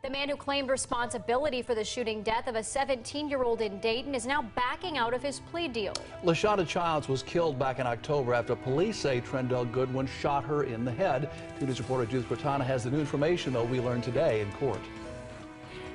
The man who claimed responsibility for the shooting death of a 17-year-old in Dayton is now backing out of his plea deal. Lashonda Childs was killed back in October after police say Trendell Goodwin shot her in the head. 2 News reporter Judith Cortana has the new information, though, we learned today in court.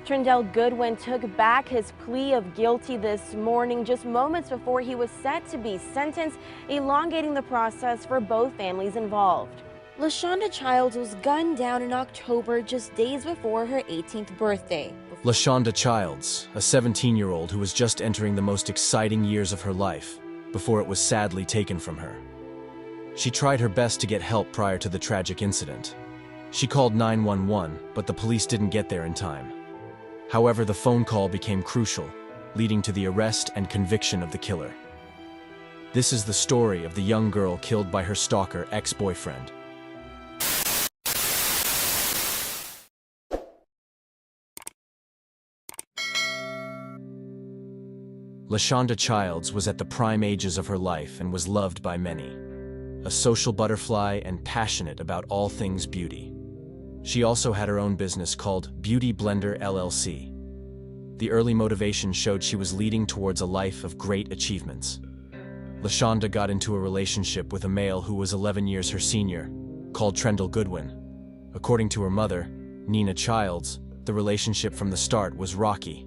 Trendell Goodwin took back his plea of guilty this morning, just moments before he was set to be sentenced, elongating the process for both families involved. Lashonda Childs was gunned down in October, just days before her 18th birthday. Lashonda Childs, a 17-year-old who was just entering the most exciting years of her life, before it was sadly taken from her. She tried her best to get help prior to the tragic incident. She called 911, but the police didn't get there in time. However, the phone call became crucial, leading to the arrest and conviction of the killer. This is the story of the young girl killed by her stalker ex-boyfriend. Lashonda Childs was at the prime ages of her life and was loved by many. A social butterfly and passionate about all things beauty. She also had her own business called Beauty Blender LLC. The early motivation showed she was leading towards a life of great achievements. Lashonda got into a relationship with a male who was 11 years her senior, called Trendell Goodwin. According to her mother, Nina Childs, the relationship from the start was rocky,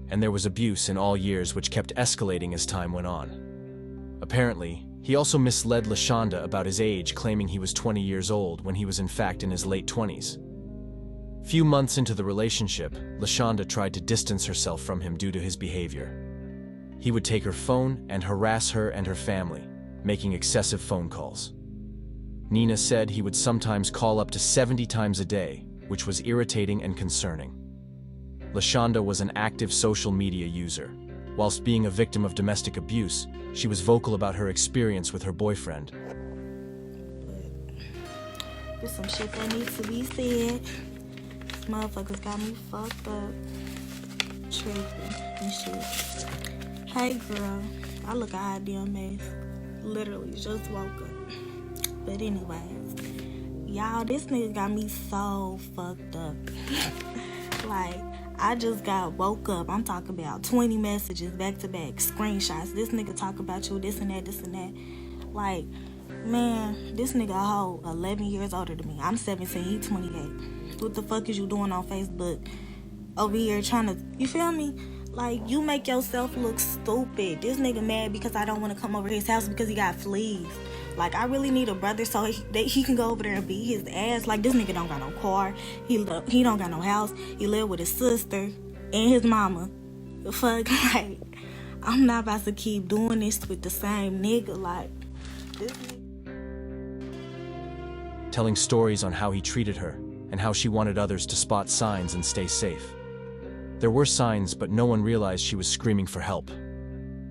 and there was abuse in all years which kept escalating as time went on. Apparently, he also misled Lashonda about his age, claiming he was 20 years old when he was in fact in his late 20s. Few months into the relationship, Lashonda tried to distance herself from him due to his behavior. He would take her phone and harass her and her family, making excessive phone calls. Nina said he would sometimes call up to 70 times a day, which was irritating and concerning. Lashonda was an active social media user. Whilst being a victim of domestic abuse, she was vocal about her experience with her boyfriend. There's some shit that needs to be said. These motherfuckers got me fucked up. Tripping and shit. Hey girl, I look a hot damn mess. Literally just woke up. But anyways, y'all, this nigga got me so fucked up. Like, I just woke up. I'm talking about 20 messages back to back, screenshots. This nigga talk about you, this and that, this and that. Like, man, this nigga a hoe 11 years older than me. I'm 17, he 28. What the fuck is you doing on Facebook? Over here trying to, you feel me? Like, you make yourself look stupid. This nigga mad because I don't want to come over his house because he got fleas. Like, I really need a brother so he can go over there and beat his ass. Like, this nigga don't got no car. He don't got no house. He live with his sister and his mama. The fuck, like, I'm not about to keep doing this with the same nigga. Like, this nigga. Telling stories on how he treated her and how she wanted others to spot signs and stay safe. There were signs, but no one realized she was screaming for help.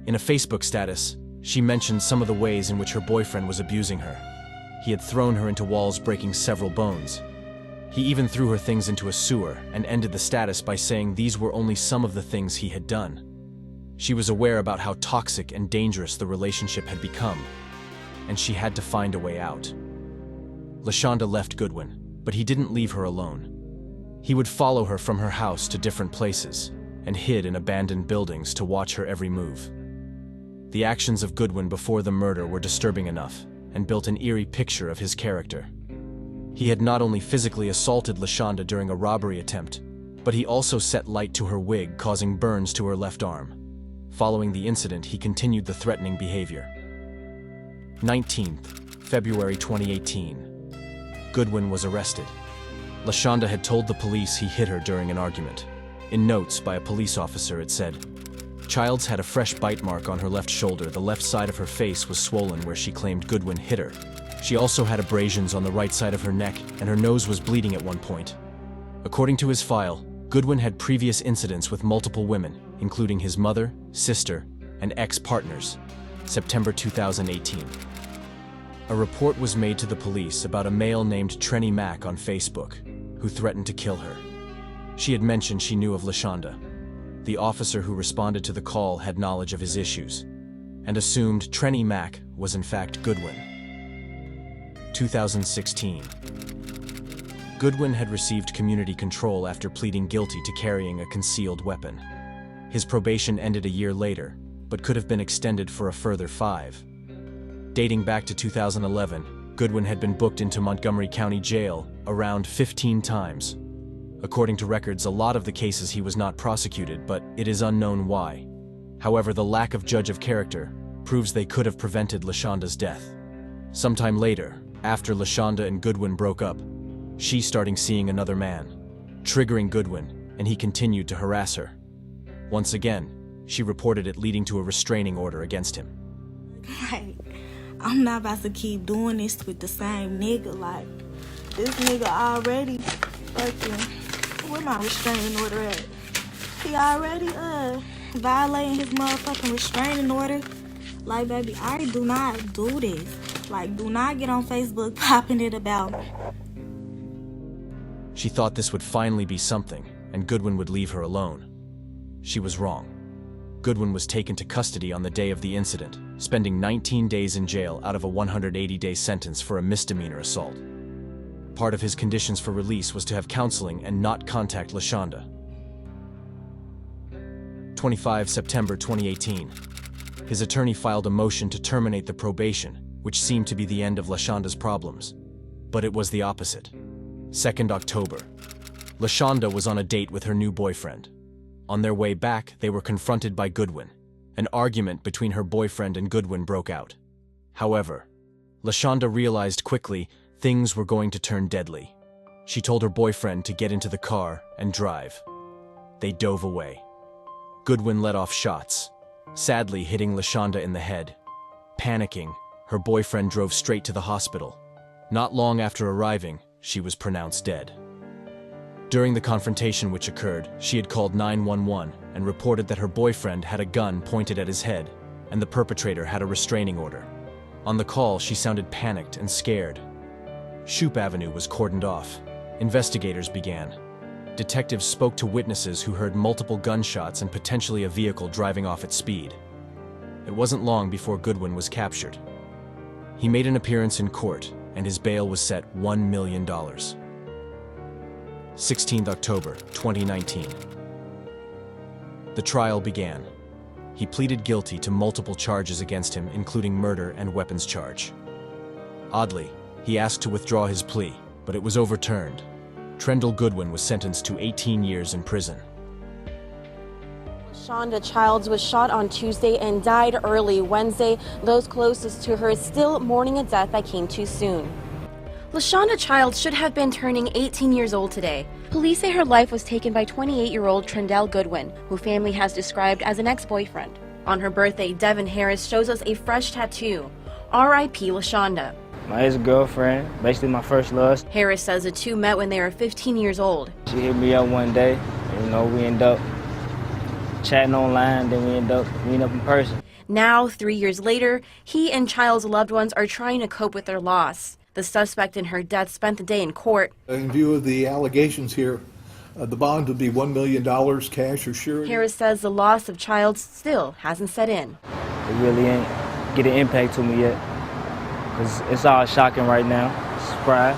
In a Facebook status, she mentioned some of the ways in which her boyfriend was abusing her. He had thrown her into walls, breaking several bones. He even threw her things into a sewer and ended the status by saying these were only some of the things he had done. She was aware about how toxic and dangerous the relationship had become, and she had to find a way out. Lashonda left Goodwin, but he didn't leave her alone. He would follow her from her house to different places and hid in abandoned buildings to watch her every move. The actions of Goodwin before the murder were disturbing enough and built an eerie picture of his character. He had not only physically assaulted Lashonda during a robbery attempt, but he also set light to her wig, causing burns to her left arm. Following the incident, he continued the threatening behavior. 19th, February 2018. Goodwin was arrested. Lashonda had told the police he hit her during an argument. In notes by a police officer, it said, Childs had a fresh bite mark on her left shoulder. The left side of her face was swollen where she claimed Goodwin hit her. She also had abrasions on the right side of her neck, and her nose was bleeding at one point. According to his file, Goodwin had previous incidents with multiple women, including his mother, sister, and ex-partners. September 2018. A report was made to the police about a male named Trenny Mack on Facebook, who threatened to kill her. She had mentioned she knew of Lashonda. The officer who responded to the call had knowledge of his issues, and assumed Trenny Mack was in fact Goodwin. 2016. Goodwin had received community control after pleading guilty to carrying a concealed weapon. His probation ended a year later, but could have been extended for a further 5. Dating back to 2011, Goodwin had been booked into Montgomery County Jail around 15 times. According to records, a lot of the cases he was not prosecuted, but it is unknown why. However, the lack of judge of character proves they could have prevented Lashonda's death. Sometime later, after Lashonda and Goodwin broke up, she started seeing another man, triggering Goodwin, and he continued to harass her. Once again, she reported it, leading to a restraining order against him. Like, I'm not about to keep doing this with the same nigga. Like, this nigga already fucking, where my restraining order at? He already violating his motherfucking restraining order. Like, baby, I do not do this. Like, do not get on Facebook popping it about me. She thought this would finally be something, and Goodwin would leave her alone. She was wrong. Goodwin was taken to custody on the day of the incident, spending 19 days in jail out of a 180-day sentence for a misdemeanor assault. Part of his conditions for release was to have counseling and not contact Lashonda. 25 September 2018. His attorney filed a motion to terminate the probation, which seemed to be the end of Lashonda's problems. But it was the opposite. 2nd October. Lashonda was on a date with her new boyfriend. On their way back, they were confronted by Goodwin. An argument between her boyfriend and Goodwin broke out. However, Lashonda realized quickly things were going to turn deadly. She told her boyfriend to get into the car and drive. They dove away. Goodwin let off shots, sadly hitting Lashonda in the head. Panicking, her boyfriend drove straight to the hospital. Not long after arriving, she was pronounced dead. During the confrontation which occurred, she had called 911 and reported that her boyfriend had a gun pointed at his head, and the perpetrator had a restraining order. On the call, she sounded panicked and scared. Shoup Avenue was cordoned off. Investigators began. Detectives spoke to witnesses who heard multiple gunshots and potentially a vehicle driving off at speed. It wasn't long before Goodwin was captured. He made an appearance in court, and his bail was set $1 million. 16th October 2019. The trial began. He pleaded guilty to multiple charges against him, including murder and weapons charge. Oddly, he asked to withdraw his plea, but it was overturned. Trendell Goodwin was sentenced to 18 years in prison. Lashonda Childs was shot on Tuesday and died early Wednesday. Those closest to her still mourning a death that came too soon. Lashonda Childs should have been turning 18 years old today. Police say her life was taken by 28-year-old Trendell Goodwin, who family has described as an ex-boyfriend. On her birthday, Devin Harris shows us a fresh tattoo. R.I.P. Lashonda. My ex-girlfriend, basically my first love. Harris says the two met when they were 15 years old. She hit me up one day, and, we ended up chatting online, then we ended up meeting up in person. Now, 3 years later, he and Child's loved ones are trying to cope with their loss. The suspect in her death spent the day in court. In view of the allegations here, the bond would be $1 million cash or surety. Harris says the loss of Childs still hasn't set in. It really ain't get an impact to me yet, because it's all shocking right now. Surprise.